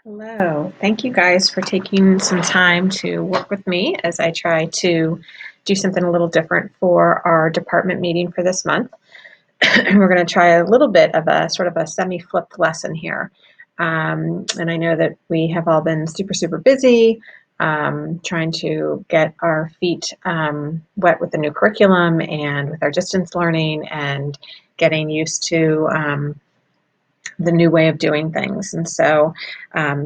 Hello. Thank you guys for taking some time to work with me as I try to do something a little different for our department meeting for this month. We're going to try a little bit of a sort of a semi-flipped lesson here. And I know that we have all been super, super busy trying to get our feet wet with the new curriculum and with our distance learning and getting used to the new way of doing things. And so,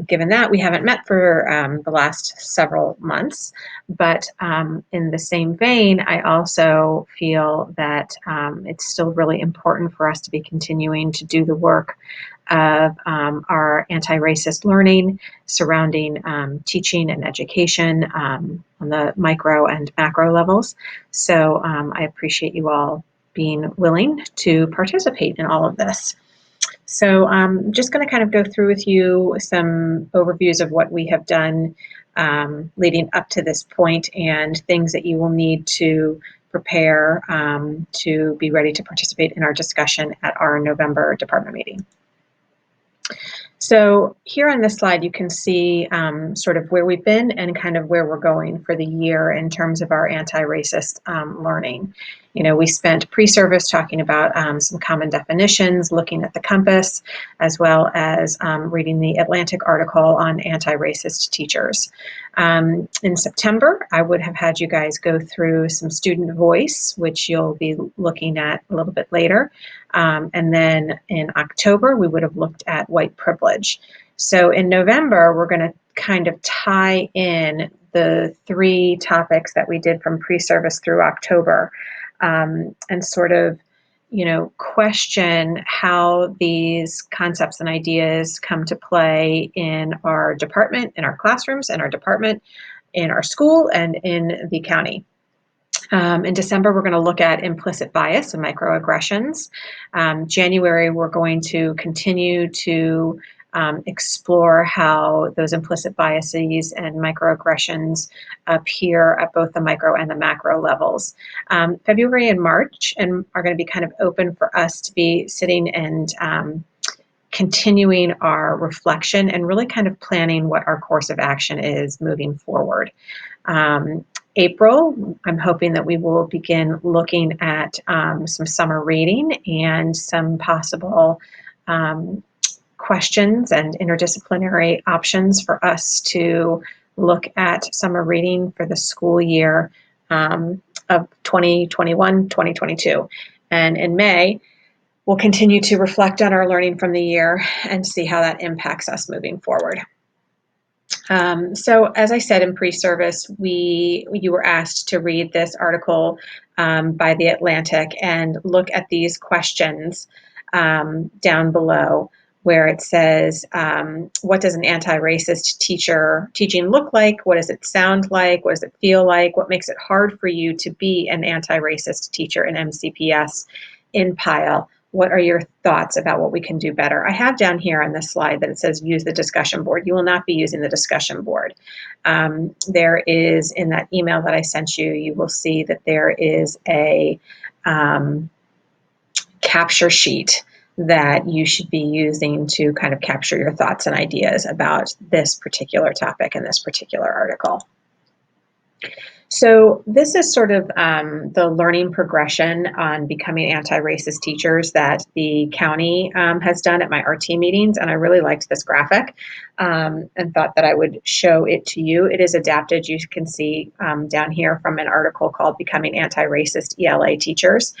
given that, we haven't met for the last several months. But in the same vein, I also feel that it's still really important for us to be continuing to do the work of our anti-racist learning surrounding teaching and education on the micro and macro levels. So I appreciate you all being willing to participate in all of this. So I'm just going to kind of go through with you some overviews of what we have done leading up to this point and things that you will need to prepare to be ready to participate in our discussion at our November department meeting. So here on this slide, you can see sort of where we've been and kind of where we're going for the year in terms of our anti-racist learning. You know, we spent pre-service talking about some common definitions, looking at the compass, as well as reading the Atlantic article on anti-racist teachers. In September, I would have had you guys go through some student voice, which you'll be looking at a little bit later. And then in October, we would have looked at white privilege. So in November, we're going to kind of tie in the three topics that we did from pre-service through October and sort of, question how these concepts and ideas come to play in our department, in our classrooms, in our department, in our school, and in the county. In December, we're going to look at implicit bias and microaggressions. January, we're going to continue to explore how those implicit biases and microaggressions appear at both the micro and the macro levels. February and March are going to be kind of open for us to be sitting and continuing our reflection and really kind of planning what our course of action is moving forward. April, I'm hoping that we will begin looking at some summer reading and some possible questions and interdisciplinary options for us to look at summer reading for the school year of 2021-2022. And in May, we'll continue to reflect on our learning from the year and see how that impacts us moving forward. So as I said in pre-service, you were asked to read this article by The Atlantic and look at these questions down below where it says, what does an anti-racist teaching look like? What does it sound like? What does it feel like? What makes it hard for you to be an anti-racist teacher in MCPS in PILE? What are your thoughts about what we can do better? I have down here on this slide that it says use the discussion board. You will not be using the discussion board. There is, in that email that I sent you, you will see that there is a capture sheet that you should be using to kind of capture your thoughts and ideas about this particular topic and this particular article. So this is sort of the learning progression on becoming anti-racist teachers that the county has done at my RT meetings, and I really liked this graphic and thought that I would show it to you. It is adapted, you can see down here, from an article called Becoming Anti-Racist ELA Teachers.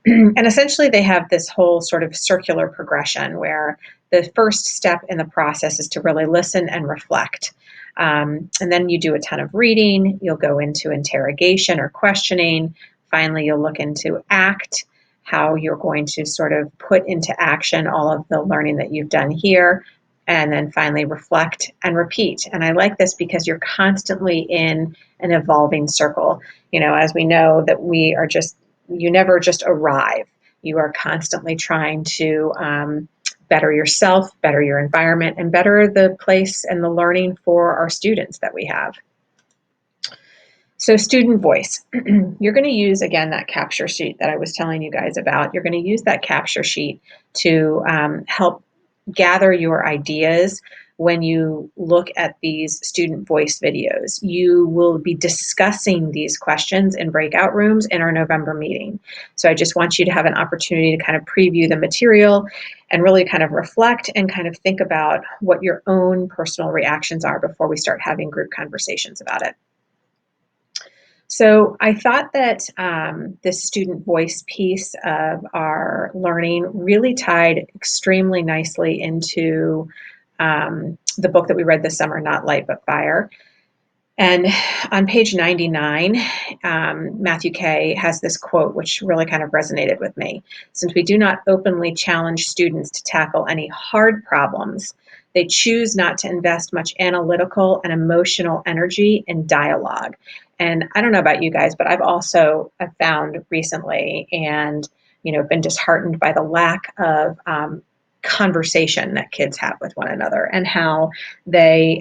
And essentially they have this whole sort of circular progression where the first step in the process is to really listen and reflect. And then you do a ton of reading, you'll go into interrogation or questioning. Finally, you'll look into ACT, how you're going to sort of put into action all of the learning that you've done here. And then finally reflect and repeat. And I like this because you're constantly in an evolving circle. You know, as we know that you never just arrive. You are constantly trying to better yourself, better your environment, and better the place and the learning for our students that we have. So student voice, you're going to use, again, that capture sheet that I was telling you guys about. You're going to use that capture sheet to help gather your ideas when you look at these student voice videos. You will be discussing these questions in breakout rooms in our November meeting. So I just want you to have an opportunity to kind of preview the material and really kind of reflect and kind of think about what your own personal reactions are before we start having group conversations about it. So I thought that this student voice piece of our learning really tied extremely nicely into the book that we read this summer, Not Light But Fire. And on page 99, Matthew Kay has this quote, which really kind of resonated with me. Since we do not openly challenge students to tackle any hard problems, they choose not to invest much analytical and emotional energy in dialogue. And I don't know about you guys, but I've found recently and been disheartened by the lack of conversation that kids have with one another and how they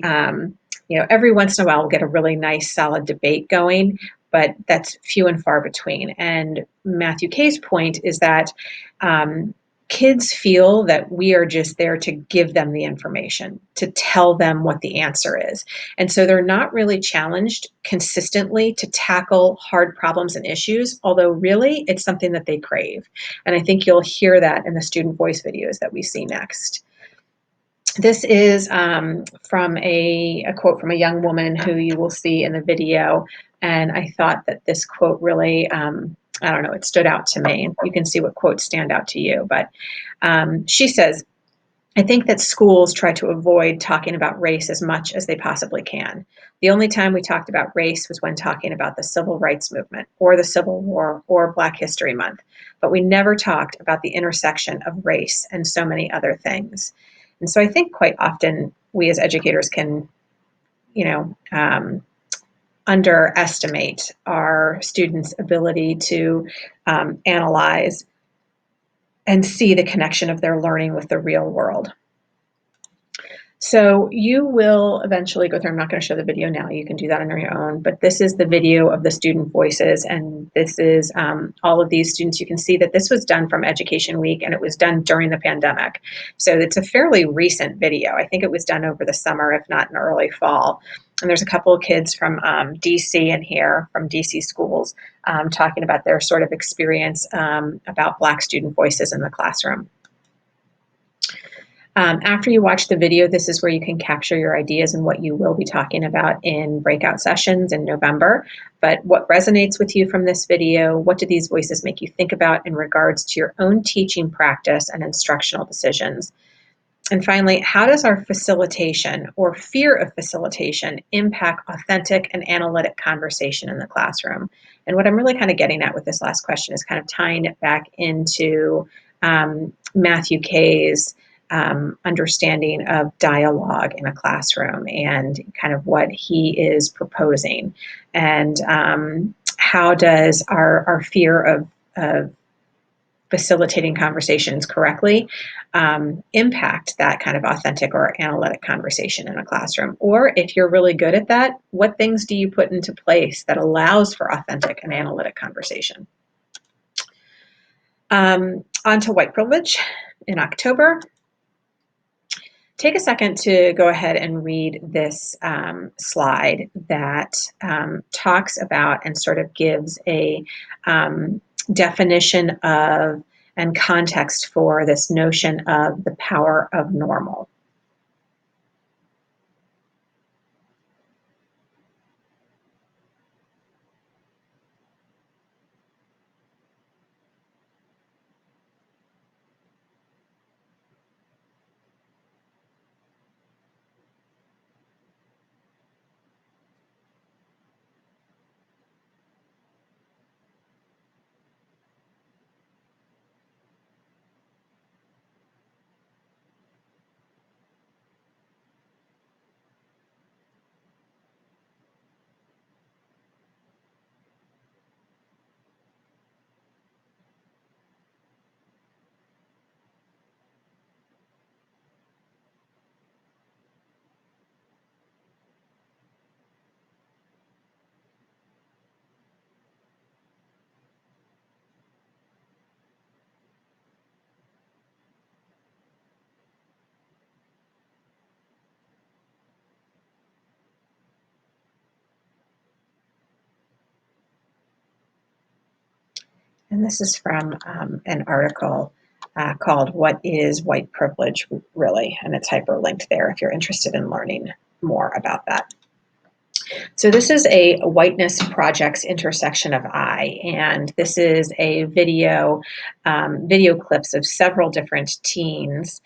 every once in a while we'll get a really nice solid debate going, but that's few and far between. And Matthew Kay's point is that kids feel that we are just there to give them the information, to tell them what the answer is. And so they're not really challenged consistently to tackle hard problems and issues, although really it's something that they crave. And I think you'll hear that in the student voice videos that we see next. This is from a quote from a young woman who you will see in the video. And I thought that this quote really, I don't know, it stood out to me. You can see what quotes stand out to you. But she says, I think that schools try to avoid talking about race as much as they possibly can. The only time we talked about race was when talking about the Civil Rights Movement or the Civil War or Black History Month. But we never talked about the intersection of race and so many other things. And so I think quite often we as educators can, underestimate our students' ability to analyze and see the connection of their learning with the real world. So you will eventually go through, I'm not going to show the video now, you can do that on your own, but this is the video of the student voices, and this is all of these students. You can see that this was done from Education Week, and it was done during the pandemic. So it's a fairly recent video. I think it was done over the summer, if not in early fall. And there's a couple of kids from DC in here, from DC schools, talking about their sort of experience about Black student voices in the classroom. After you watch the video, this is where you can capture your ideas and what you will be talking about in breakout sessions in November. But what resonates with you from this video? What do these voices make you think about in regards to your own teaching practice and instructional decisions? And finally, how does our facilitation or fear of facilitation impact authentic and analytic conversation in the classroom? And what I'm really kind of getting at with this last question is kind of tying it back into Matthew Kay's understanding of dialogue in a classroom and kind of what he is proposing. And how does our fear of facilitating conversations correctly impact that kind of authentic or analytic conversation in a classroom? Or if you're really good at that, what things do you put into place that allows for authentic and analytic conversation? On to white privilege in October. Take a second to go ahead and read this slide that talks about and sort of gives a definition of and context for this notion of the power of normal. And this is from an article called What is White Privilege Really? And it's hyperlinked there if you're interested in learning more about that. So this is a Whiteness Project's Intersection of I, and this is a video clips of several different teens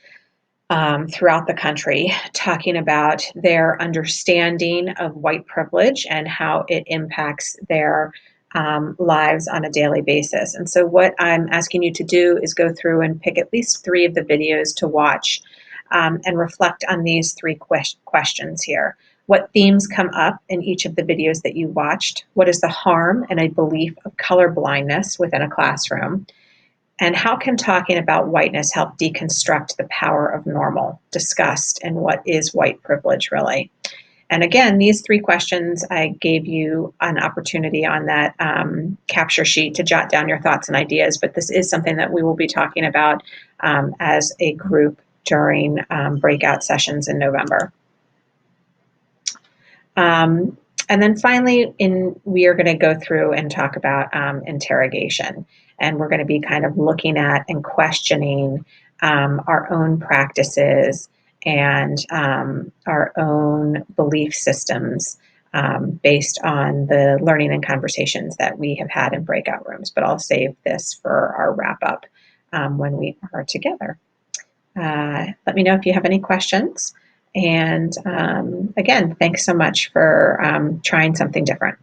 throughout the country talking about their understanding of white privilege and how it impacts their lives on a daily basis. And so what I'm asking you to do is go through and pick at least 3 of the videos to watch and reflect on these 3 questions here. What themes come up in each of the videos that you watched? What is the harm and a belief of color blindness within a classroom? And how can talking about whiteness help deconstruct the power of normal, discussed, and what is white privilege really? And again, these 3 questions, I gave you an opportunity on that capture sheet to jot down your thoughts and ideas, but this is something that we will be talking about as a group during breakout sessions in November. And then finally, we are going to go through and talk about interrogation. And we're going to be kind of looking at and questioning our own practices and our own belief systems based on the learning and conversations that we have had in breakout rooms. But I'll save this for our wrap up when we are together. Let me know if you have any questions. And again, thanks so much for trying something different.